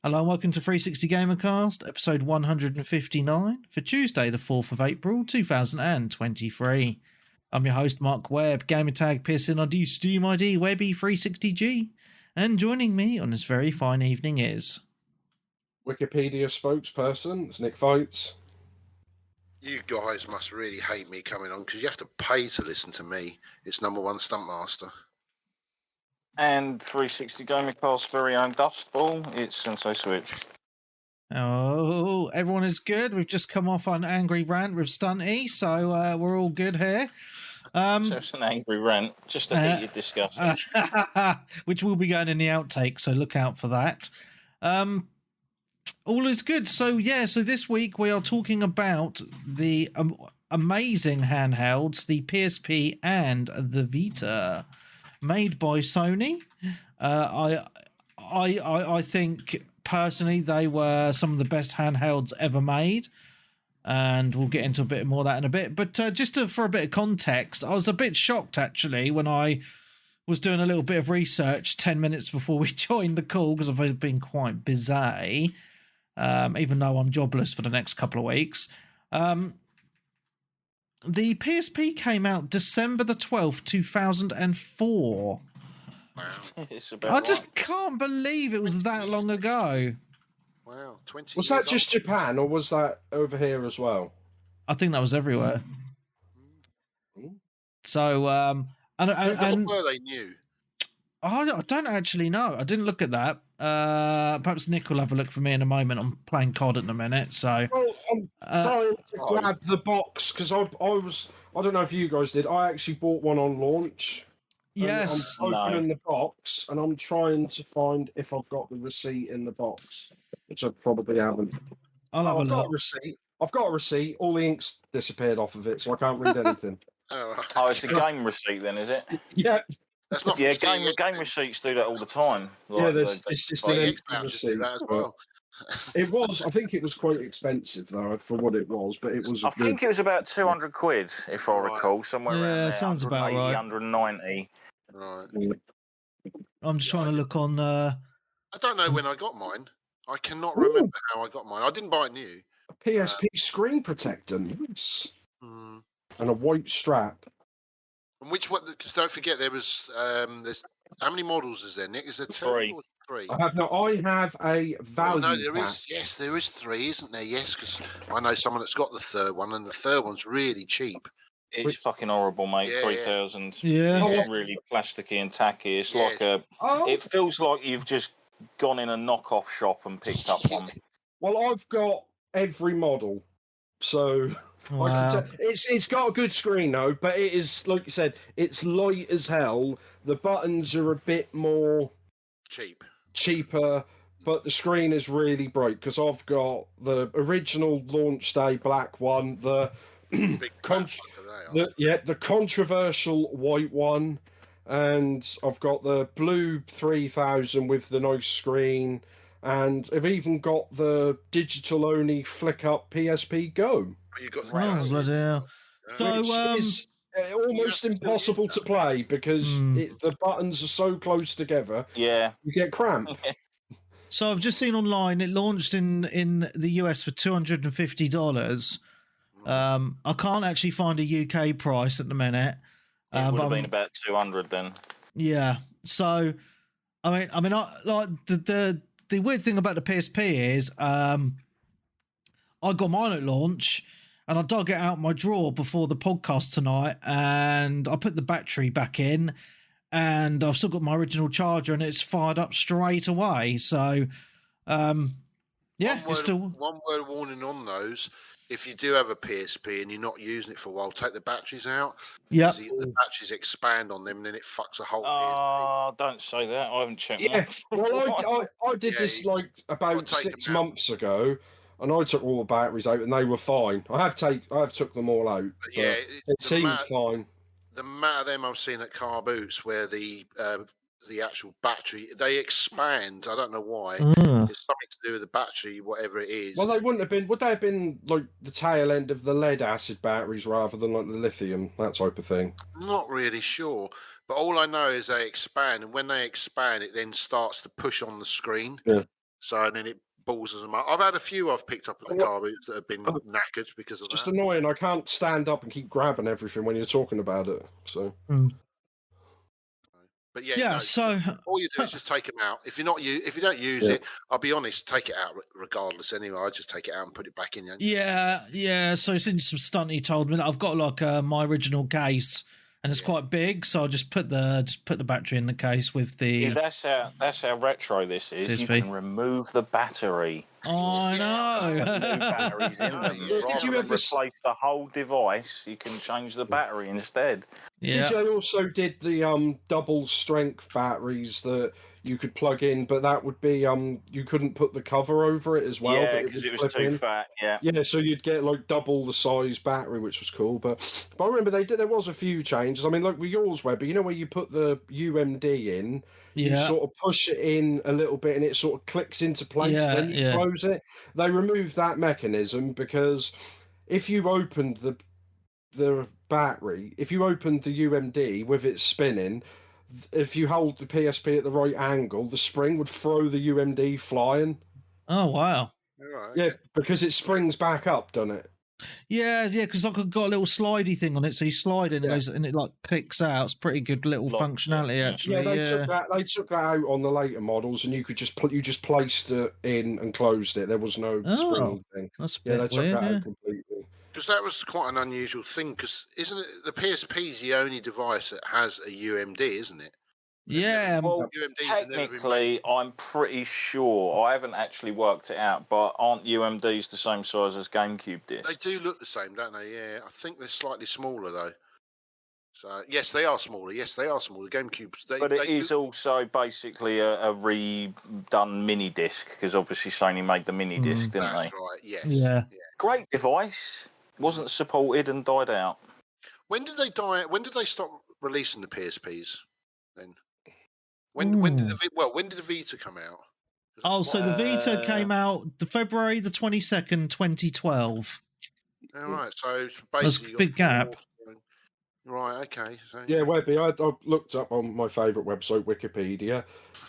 Hello and welcome to 360 Gamercast, episode 159 for Tuesday, the 4th of April, 2023. I'm your host, Mark Webb, gamertag PSN ID, Steam ID, Webby360G, and joining me on this very fine evening is... Wikipedia spokesperson, it's Nick Fights. You guys must really hate me coming on because you have to pay to listen to me. It's number one Stuntmaster. And 360 Gamercast very own Dustball, it's Sensei Switch. Oh, everyone is good. We've just come off an angry rant with Stunty, so we're all good here. So it's an angry rant, just a heated discussion. Which will be going in the outtake, so look out for that. All is good. So this week we are talking about the amazing handhelds, the PSP and the Vita, made by Sony. I think personally they were some of the best handhelds ever made, and we'll get into a bit more of that in a bit. But for a bit of context, I was a bit shocked actually when I was doing a little bit of research 10 minutes before we joined the call, because I've been quite busy, even though I'm jobless for the next couple of weeks. The PSP came out December the 12th, 2004. Wow. I just can't believe it was that long ago. Wow, 20 Was years that just Japan, or was that over here as well? I think that was everywhere. So, and were they new? I don't actually know. I didn't look at that. Perhaps Nick will have a look for me in a moment. I'm playing COD at the minute, so... Well, I'm trying to grab the box, because I don't know if you guys did, I actually bought one on launch. Yes. I'm opening the box, and I'm trying to find if I've got the receipt in the box, which I probably haven't. I've got a receipt. I've got a receipt. All the ink's disappeared off of it, so I can't read anything. Oh, it's a game receipt then, is it? Yeah. That's not game receipts do that all the time. Like, it's just an empty receipt. That as well. It was. I think it was quite expensive though for what it was, but it was. I think it was about 200 quid, if I recall, somewhere around there. Sounds about right. 190. Right. I'm just trying to look on. I don't know when I got mine. I cannot remember how I got mine. I didn't buy it new. A PSP screen protector, nice. And a white strap. And which one? Because don't forget, there's how many models is there, Nick? Is there two or three? I have a value. No, there is. Yes, there is three, isn't there? Yes, because I know someone that's got the third one, and the third one's really cheap. It's fucking horrible, mate. Yeah, 3,000. Yeah. It's really plasticky and tacky. It's like a. It feels like you've just gone in a knockoff shop and picked up one. Well, I've got every model, so. Wow. It's got a good screen though, but it is, like you said, it's light as hell. The buttons are a bit more cheaper, but the screen is really bright because I've got the original launch day black one, the controversial white one, and I've got the blue 3000 with the nice screen, and I've even got the digital only flick up PSP Go. You got bloody hell. So it's almost impossible to play because the buttons are so close together. Yeah, you get cramp. So I've just seen online it launched in the US for $250. I can't actually find a UK price at the minute. It would have been about 200 then. Yeah. So I mean, the weird thing about the PSP is I got mine at launch. And I dug it out my drawer before the podcast tonight, and I put the battery back in, and I've still got my original charger, and it's fired up straight away. So, it's still... One word warning on those: if you do have a PSP and you're not using it for a while, take the batteries out. Yeah, the batteries expand on them, and then it fucks the whole. Oh, don't say that. I haven't checked. Yeah, well, I did this like about 6 months ago. And I took all the batteries out, and they were fine. I have took them all out. Yeah, it seemed fine. The amount of them I've seen at car boots where the actual battery they expand. I don't know why. It's something to do with the battery, whatever it is. Well, they wouldn't have been. Would they have been like the tail end of the lead acid batteries rather than like the lithium, that type of thing? I'm not really sure, but all I know is they expand, and when they expand, it then starts to push on the screen. Yeah. So and then it balls them up. I've had a few I've picked up at the car boots that have been knackered because of that. It's just annoying. I can't stand up and keep grabbing everything when you're talking about it. So. But yeah, so all you do is just take them out. If you don't use it, I'll be honest, take it out regardless. Anyway, I just take it out and put it back in. Yeah. So since some stunt he told me that I've got like my original case, and it's quite big, so I just put the battery in the case with the. Yeah, that's how retro this is. PSP. You can remove the battery. I know. New batteries in them. Rather than replace the whole device, you can change the battery instead. Yeah. DJ also did the double strength batteries that you could plug in, but that would be you couldn't put the cover over it as well. Yeah, because it was too fat. Yeah, so you'd get like double the size battery, which was cool. But I remember there was a few changes. I mean, like with yours, Webber, you know where you put the UMD in, you sort of push it in a little bit, and it sort of clicks into place. Then you close it. They removed that mechanism because if you opened the battery, if you opened the UMD with it spinning, if you hold the PSP at the right angle, the spring would throw the UMD flying. Oh, wow. Right, yeah, because it springs back up, doesn't it? Yeah, because I've got a little slidey thing on it, so you slide in and it like clicks out. It's pretty good little functionality, actually. Yeah, they took that out on the later models, and you could just placed it in and closed it. There was no springy thing. That's a bit weird, they took that out completely. Because that was quite an unusual thing. Because isn't it the PSP is the only device that has a UMD, isn't it? Yeah. Well, technically, I'm pretty sure. I haven't actually worked it out, but aren't UMDs the same size as GameCube discs? They do look the same, don't they? Yeah, I think they're slightly smaller though. So yes, they are smaller. Yes, they are smaller. GameCubes. But it is also basically a redone mini disc because obviously Sony made the mini disc, didn't they? That's right. Yes. Yeah. Great device. Wasn't supported and died out. When did they die? When did they stop releasing the PSPs? Then. When did the Vita come out? So the Vita came out February the 22nd, 2012. All right, so basically a big gap. Right, okay. So, yeah, Webby, I looked up on my favourite website, Wikipedia.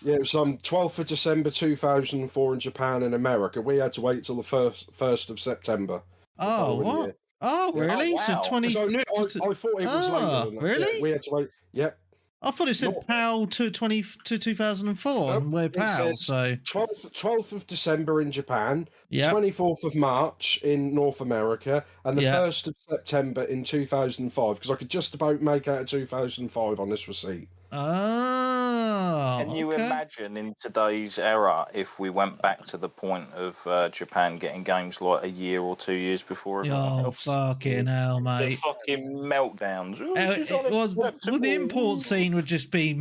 Yeah, it was 12th of December 2004 in Japan and America. We had to wait till the 1st of September. Oh, what? Year. Oh, really? Oh, wow. So 20. I thought it was later than that. Really? Yeah, we had to wait. Yep. I thought it said PAL to 2004, and we're PAL, so 12th of December in Japan, 24th of March in North America, and the 1st of September in 2005. Because I could just about make out 2005 on this receipt. Oh, can you imagine in today's era if we went back to the point of Japan getting games like a year or 2 years before everyone else? Fucking hell, mate! The fucking meltdowns. The import scene would just be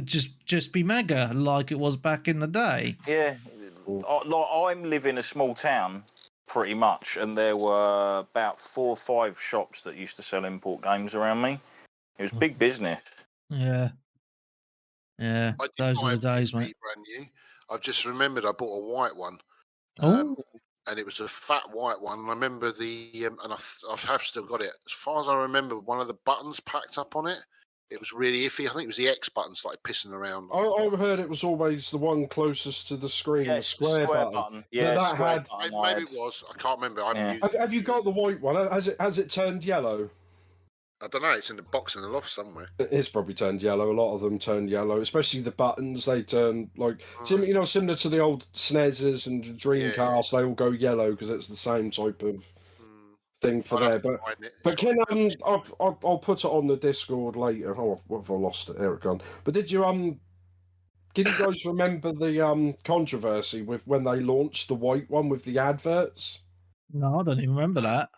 just be mega like it was back in the day. Yeah, I'm live in a small town, pretty much, and there were about 4 or 5 shops that used to sell import games around me. It was big business. Yeah. Those were the days, mate. Brand new. I've just remembered I bought a white one. And it was a fat white one. And I remember and I have still got it. As far as I remember, one of the buttons packed up on it. It was really iffy. I think it was the X button started pissing around. I heard it was always the one closest to the screen, the square button. Yeah, maybe it was. I can't remember. Have you got the white one? Has it turned yellow? I don't know. It's in the box in the loft somewhere. It's probably turned yellow. A lot of them turn yellow, especially the buttons. They turn similar to the old SNESes and Dreamcast. They all go yellow because it's the same type of thing for there. But Ken, I'll put it on the Discord later. Oh, what have I lost it? There it gone. But did you guys remember the controversy with when they launched the white one with the adverts? No, I don't even remember that.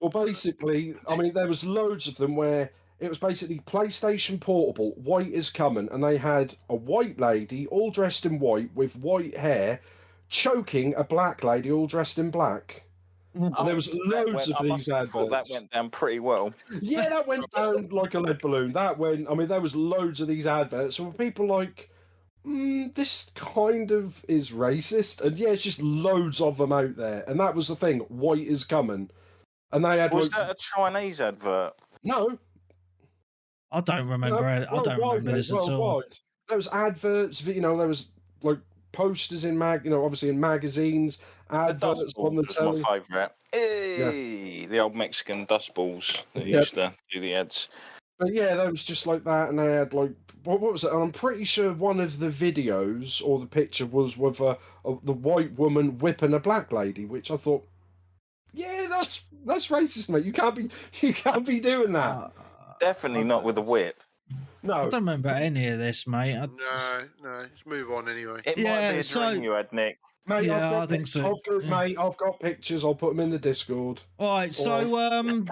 Well, basically, I mean, there was loads of them where it was basically PlayStation Portable, white is coming, and they had a white lady all dressed in white with white hair choking a black lady all dressed in black. And there was loads of these adverts. That went down pretty well. Yeah, that went down like a lead balloon. There was loads of these adverts. And people like, this kind of is racist. And yeah, it's just loads of them out there. And that was the thing, white is coming. And they had that a Chinese advert? No. I don't remember. I don't remember this at all. There was adverts. There was like posters in obviously in magazines, The adverts dust on balls the was telly. my favourite. Hey, the old Mexican dust balls that Yep. used to do the ads. But yeah, they was just like that, and they had like what was it? And I'm pretty sure one of the videos or the picture was with the white woman whipping a black lady, which I thought, yeah, that's racist, mate. You can't be doing that. Definitely not with a whip. No, I don't remember any of this, mate. No, let's move on anyway. It might be Yeah, a dream you had, Nick. mate. Yeah, I think so. Mate, I've got pictures. I'll put them in the Discord. All right, so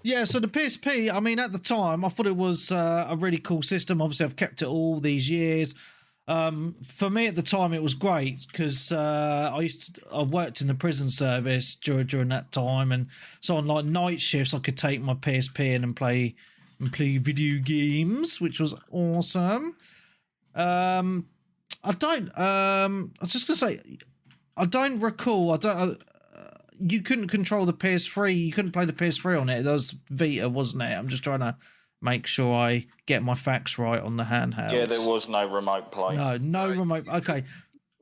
yeah, so the PSP, I mean, at the time, I thought it was a really cool system. Obviously, I've kept it all these years. For me at the time, it was great because I worked in the prison service during that time, and so on like night shifts, I could take my PSP in and play video games, which was awesome. I was just gonna say, I don't recall. You couldn't control the PS3. You couldn't play the PS3 on it. That was Vita, wasn't it? I'm just trying to make sure I get my facts right on the handheld. Yeah, there was no remote play. No remote. Okay.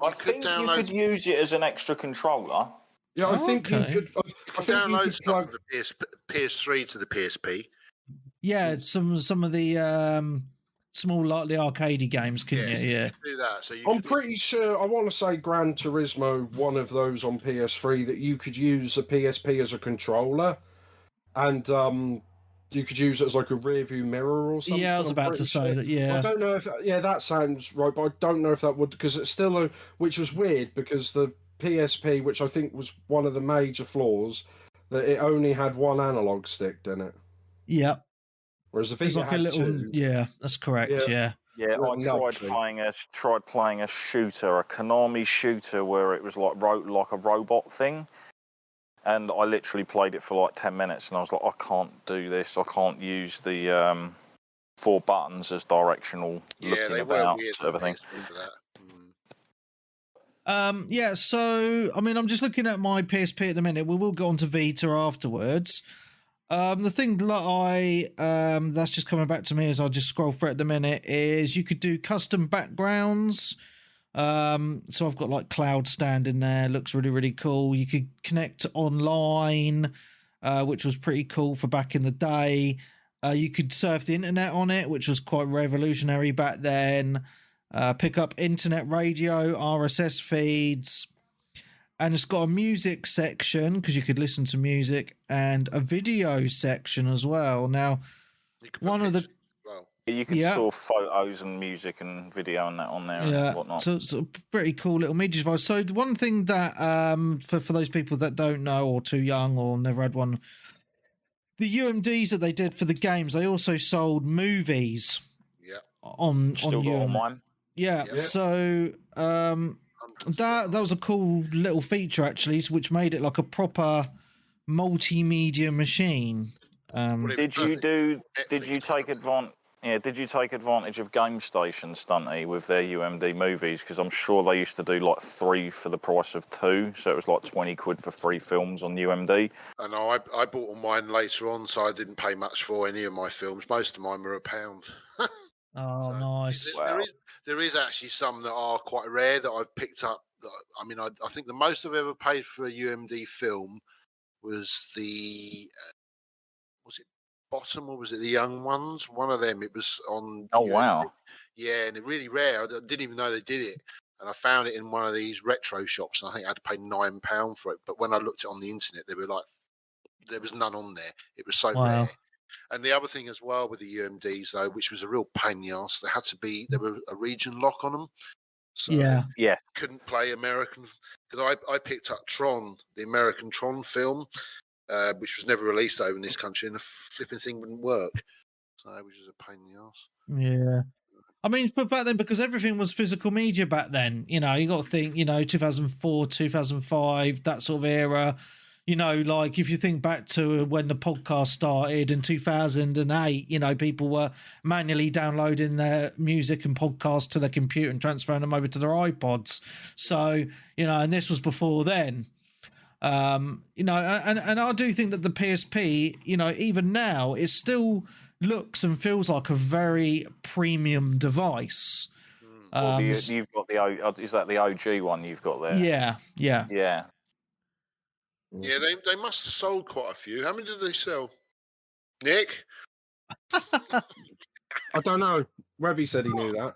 I think you could use it as an extra controller. Yeah, I think you could. You can download stuff from the PS3 to the PSP. Yeah, some of the small like the arcadey games, couldn't you? Yeah. You can do that. So I'm pretty sure. I want to say Gran Turismo, one of those on PS3 that you could use a PSP as a controller, and you could use it as like a rear view mirror or something. Yeah, I was about to say that. Yeah, I don't know if that sounds right, but I don't know if that would, because it's still which was weird because the PSP, which I think was one of the major flaws, that it only had one analog stick in it. Yeah. Whereas the Vita like had a little. two. Yeah, that's correct. Yeah. Yeah, I tried playing a shooter, a Konami shooter, where it was like a robot thing, and I literally played it for like 10 minutes, and I was like, I can't do this. I can't use the 4 buttons as directional. Yeah, they were weird. Everything for that. Yeah, so I mean, I'm just looking at my PSP at the minute. We will go on to Vita afterwards. The thing that that's just coming back to me as I just scroll through at the minute is you could do custom backgrounds. So I've got like Cloud Stand in there, looks really, really cool. You could connect online, which was pretty cool for back in the day. You could surf the internet on it, which was quite revolutionary back then. Pick up internet radio, RSS feeds. And it's got a music section because you could listen to music, and a video section as well. Now, one of the you can store photos and music and video and that on there and whatnot. So it's a pretty cool little media device. So the one thing that for those people that don't know or too young or never had one, the UMDs that they did for the games, they also sold movies. Yeah. On mine. Yeah. So that was a cool little feature actually, which made it like a proper multimedia machine. Did you take advantage of Game Station, Stunty, with their UMD movies? Because I'm sure they used to do like 3 for the price of 2, so it was like 20 quid for 3 films on UMD. I know. I bought all mine later on, so I didn't pay much for any of my films. Most of mine were £1. Oh, so nice. There is actually some that are quite rare that I've picked up. I mean, I think the most I've ever paid for a UMD film was was it Bottom or was it The Young Ones? One of them. It was on. Oh, UMD. Wow. Yeah, and it's really rare. I didn't even know they did it. And I found it in one of these retro shops, and I think I had to pay £9 for it. But when I looked it on the internet, there was none on there. It was so rare. And the other thing as well with the UMDs, though, which was a real pain in the arse, there were a region lock on them. So yeah. Couldn't play American. Because I picked up Tron, the American Tron film, which was never released over in this country, and the flipping thing wouldn't work. So which is a pain in the arse. Yeah. I mean, but back then, because everything was physical media back then, you got to think, 2004, 2005, that sort of era. Like if you think back to when the podcast started in 2008, people were manually downloading their music and podcasts to their computer and transferring them over to their iPods. So, and this was before then. And I do think that the PSP, even now, it still looks and feels like a very premium device. Well, you've got is that the OG one you've got there? Yeah. Yeah, they must have sold quite a few. How many did they sell? Nick? I don't know. Webby said he knew that.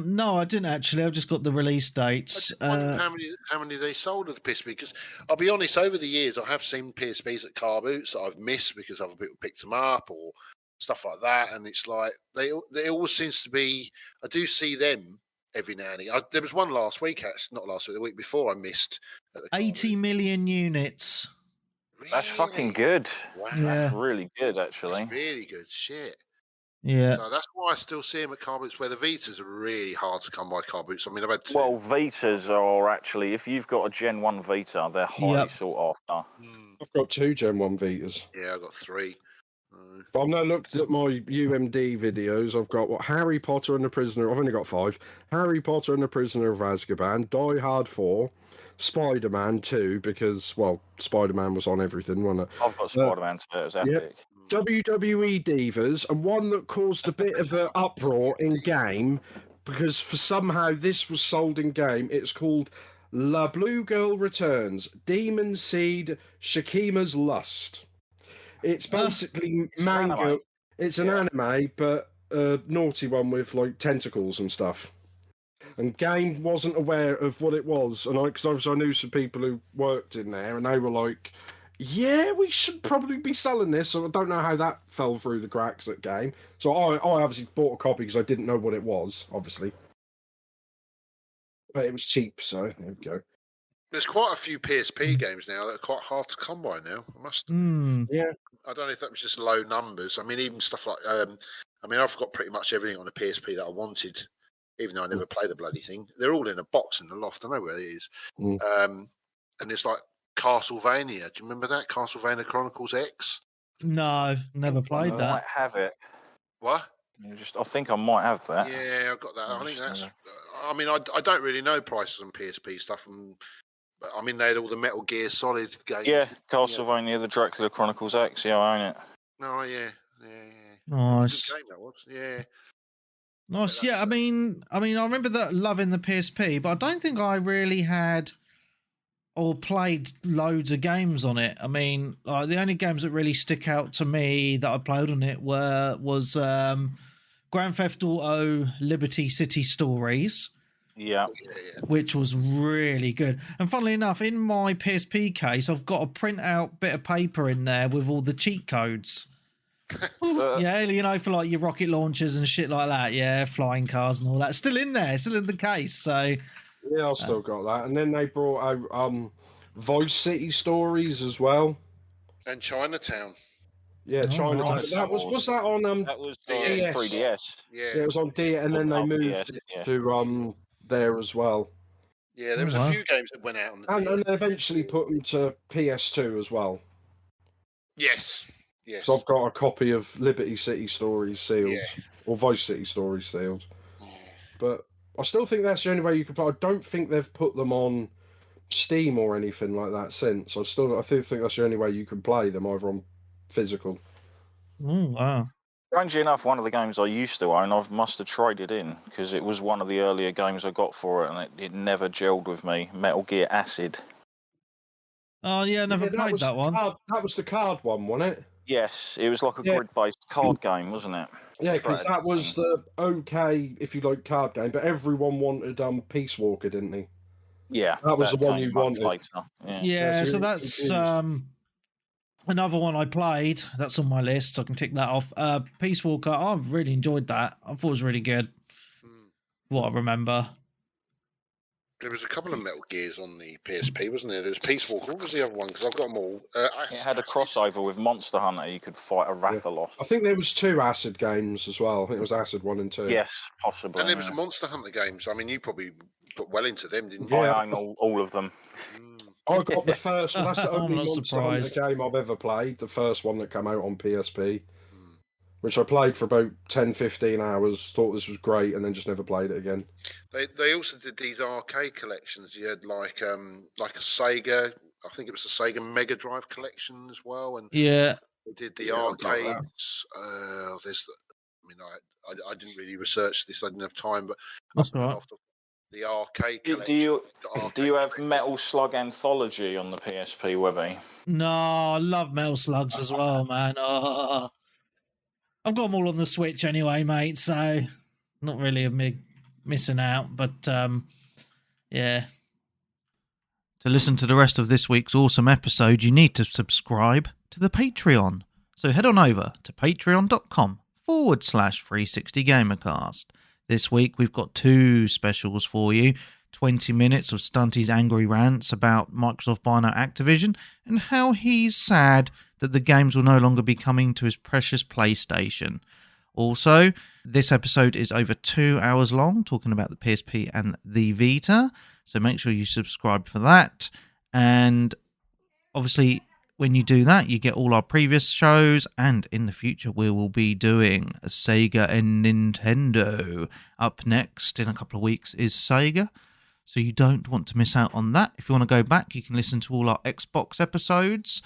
No, I didn't actually. I've just got the release dates. I just wondered how many they sold of the PSP, because I'll be honest, over the years I have seen PSPs at car boots that I've missed because other people picked them up or stuff like that, and it's like they always seems to be. I do see them every now and again. There was one last week, actually, not last week, the week before I missed at the 80 million units. Really? That's fucking good. Wow, That's really good, actually. That's really good shit. Yeah. So that's why I still see them at car boots, where the Vitas are really hard to come by car boots. I mean, I've had two. Well, Vitas are actually, if you've got a Gen 1 Vita, they're highly sought after. I've got 2 Gen 1 Vitas. Yeah, I've got 3. But I've now looked at my UMD videos. I've got Harry Potter and the Prisoner. I've only got 5. Harry Potter and the Prisoner of Azkaban, Die Hard 4, Spider-Man 2, because, well, Spider-Man was on everything, wasn't it? I've got Spider-Man 2, it was epic. WWE Divas, and one that caused a bit of an uproar in game, because for somehow this was sold in game. It's called La Blue Girl Returns, Demon Seed, Shakima's Lust. It's basically manga. It's an anime, but a naughty one with like tentacles and stuff. And Game wasn't aware of what it was, and because I knew some people who worked in there, and they were like, "Yeah, we should probably be selling this." So I don't know how that fell through the cracks at Game. So I obviously bought a copy because I didn't know what it was, obviously, but it was cheap, so there we go. There's quite a few PSP games now that are quite hard to come by now. I must. Yeah. I don't know if that was just low numbers. I mean, even stuff like, I mean, I've got pretty much everything on the PSP that I wanted, even though I never played the bloody thing. They're all in a box in the loft. I know where it is. And it's like Castlevania. Do you remember that? Castlevania Chronicles X? No, never played I that. might have it. What? I think I might have that. Yeah, I've got that. I think that's. I mean, I don't really know prices on PSP stuff, but I mean, they had all the Metal Gear Solid games. Yeah, Castlevania, the Dracula Chronicles X. Yeah, I own it. Oh yeah. Nice. Good game that was. Yeah. Nice. Yeah, I mean, I remember that loving the PSP, but I don't think I really had or played loads of games on it. I mean, like the only games that really stick out to me that I played on it was Grand Theft Auto Liberty City Stories. Yeah. Which was really good. And funnily enough, in my PSP case, I've got a printout bit of paper in there with all the cheat codes. Yeah, you know, for like your rocket launchers and shit like that. Yeah, flying cars and all that. Still in there, still in the case. So yeah, I've still got that. And then they brought out Vice City Stories as well. And Chinatown. Yeah, Chinatown. Nice. That was that on that was DS. 3DS. Yeah, it was on DS, and then they moved it to there as well. Yeah, there was a few games that went out on the DS. And they eventually put them to PS2 as well. Yes. So I've got a copy of Liberty City Stories sealed, or Vice City Stories sealed. But I still think that's the only way you can play. I don't think they've put them on Steam or anything like that since. I still think that's the only way you can play them, either on physical. Oh, wow. Strangely enough, one of the games I used to own, I must have traded in because it was one of the earlier games I got for it, and it never gelled with me. Metal Gear Acid. Oh yeah, never played that one. That was the card one, wasn't it? Yes, it was like a grid-based card game, wasn't it? Yeah, because that was the okay, if you like, card game, but everyone wanted Peace Walker, didn't they? Yeah, that was the one you wanted. Later. Yeah, so that's another one I played. That's on my list. So I can tick that off. Peace Walker. I really enjoyed that. I thought it was really good. What I remember. There was a couple of Metal Gears on the PSP, wasn't there? There was Peace Walker. What was the other one? Because I've got them all. It had a crossover with Monster Hunter. You could fight a Rathalos. I think there was 2 Acid games as well. I think it was Acid 1 and 2. Yes, possibly. And there was the Monster Hunter games. I mean, you probably got well into them, didn't you? I own all of them. I got the first. That's the only Monster Hunter game I've ever played. The first one that came out on PSP, which I played for about 10, 15 hours. Thought this was great, and then just never played it again. They also did these arcade collections. You had like a Sega. I think it was the Sega Mega Drive collection as well. And yeah, they did the arcades. mean, I didn't really research this. I didn't have time, but that's right. The arcade collection. Do you have Metal Slug Anthology on the PSP, Webby? No, I love Metal Slugs as well, man. Oh, I've got them all on the Switch anyway, mate. So not really a big missing out, but yeah. To listen to the rest of this week's awesome episode, you need to subscribe to the Patreon. So head on over to patreon.com/360gamercast. This week we've got 2 specials for you. 20 minutes of Stunty's angry rants about Microsoft buying out Activision and how he's sad that the games will no longer be coming to his precious PlayStation. Also, this episode is over 2 hours long, talking about the PSP and the Vita. So make sure you subscribe for that. And obviously, when you do that, you get all our previous shows, and in the future we will be doing Sega and Nintendo. Up next in a couple of weeks is Sega, so you don't want to miss out on that. If you want to go back, you can listen to all our Xbox episodes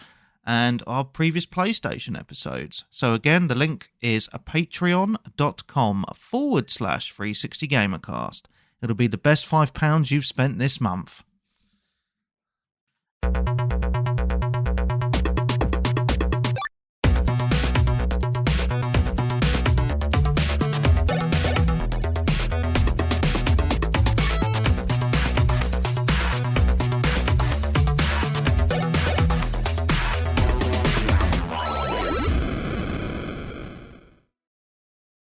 and our previous PlayStation episodes. So again, the link is patreon.com/360gamercast. It'll be the best £5 you've spent this month.